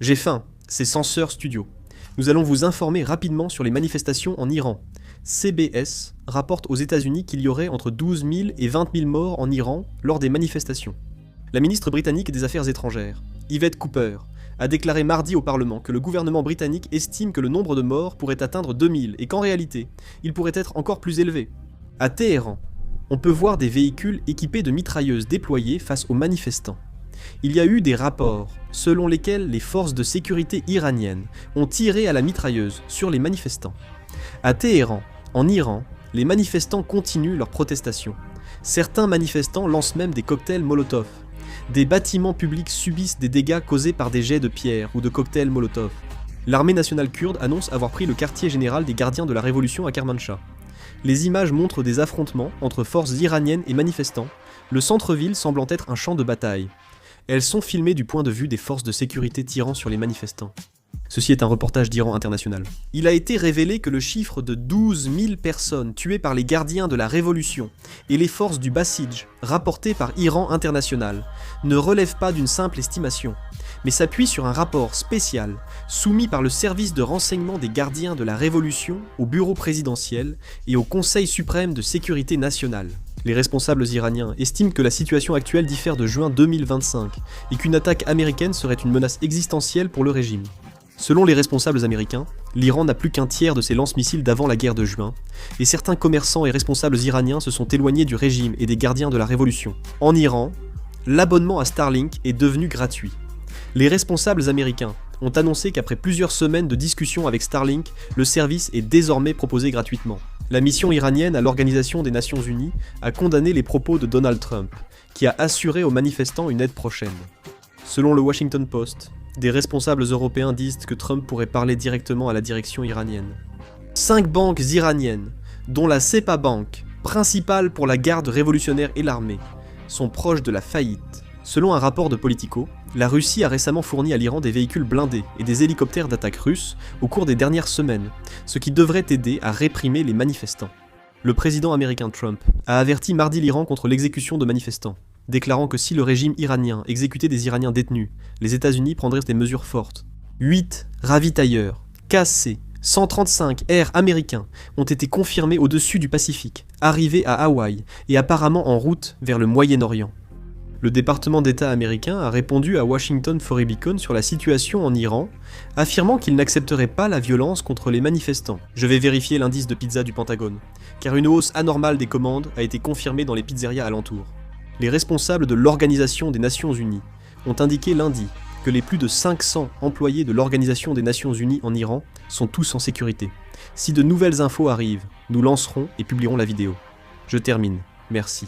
J'ai faim, c'est Censeur Studio. Nous allons vous informer rapidement sur les manifestations en Iran. CBS rapporte aux États-Unis qu'il y aurait entre 12 000 et 20 000 morts en Iran lors des manifestations. La ministre britannique des Affaires étrangères, Yvette Cooper, a déclaré mardi au Parlement que le gouvernement britannique estime que le nombre de morts pourrait atteindre 2000 et qu'en réalité, il pourrait être encore plus élevé. À Téhéran, on peut voir des véhicules équipés de mitrailleuses déployés face aux manifestants. Il y a eu des rapports selon lesquels les forces de sécurité iraniennes ont tiré à la mitrailleuse sur les manifestants. À Téhéran, en Iran, les manifestants continuent leurs protestations. Certains manifestants lancent même des cocktails Molotov. Des bâtiments publics subissent des dégâts causés par des jets de pierre ou de cocktails Molotov. L'armée nationale kurde annonce avoir pris le quartier général des gardiens de la révolution à Kermanshah. Les images montrent des affrontements entre forces iraniennes et manifestants, le centre-ville semblant être un champ de bataille. Elles sont filmées du point de vue des forces de sécurité tirant sur les manifestants. Ceci est un reportage d'Iran International. Il a été révélé que le chiffre de 12 000 personnes tuées par les gardiens de la Révolution et les forces du Basij, rapporté par Iran International, ne relève pas d'une simple estimation, mais s'appuie sur un rapport spécial soumis par le service de renseignement des gardiens de la Révolution au bureau présidentiel et au Conseil suprême de sécurité nationale. Les responsables iraniens estiment que la situation actuelle diffère de juin 2025 et qu'une attaque américaine serait une menace existentielle pour le régime. Selon les responsables américains, l'Iran n'a plus qu'un tiers de ses lance-missiles d'avant la guerre de juin, et certains commerçants et responsables iraniens se sont éloignés du régime et des gardiens de la révolution. En Iran, l'abonnement à Starlink est devenu gratuit. Les responsables américains ont annoncé qu'après plusieurs semaines de discussions avec Starlink, le service est désormais proposé gratuitement. La mission iranienne à l'Organisation des Nations Unies a condamné les propos de Donald Trump, qui a assuré aux manifestants une aide prochaine. Selon le Washington Post, des responsables européens disent que Trump pourrait parler directement à la direction iranienne. 5 banques iraniennes, dont la Sepa Bank, principale pour la garde révolutionnaire et l'armée, sont proches de la faillite. Selon un rapport de Politico, la Russie a récemment fourni à l'Iran des véhicules blindés et des hélicoptères d'attaque russes au cours des dernières semaines, ce qui devrait aider à réprimer les manifestants. Le président américain Trump a averti mardi l'Iran contre l'exécution de manifestants, déclarant que si le régime iranien exécutait des Iraniens détenus, les États-Unis prendraient des mesures fortes. 8 ravitailleurs, KC-135 Air américains ont été confirmés au-dessus du Pacifique, arrivés à Hawaï et apparemment en route vers le Moyen-Orient. Le département d'État américain a répondu à Washington Foreign Beacon sur la situation en Iran, affirmant qu'il n'accepterait pas la violence contre les manifestants. Je vais vérifier l'indice de pizza du Pentagone, car une hausse anormale des commandes a été confirmée dans les pizzerias alentours. Les responsables de l'Organisation des Nations Unies ont indiqué lundi que les plus de 500 employés de l'Organisation des Nations Unies en Iran sont tous en sécurité. Si de nouvelles infos arrivent, nous lancerons et publierons la vidéo. Je termine. Merci.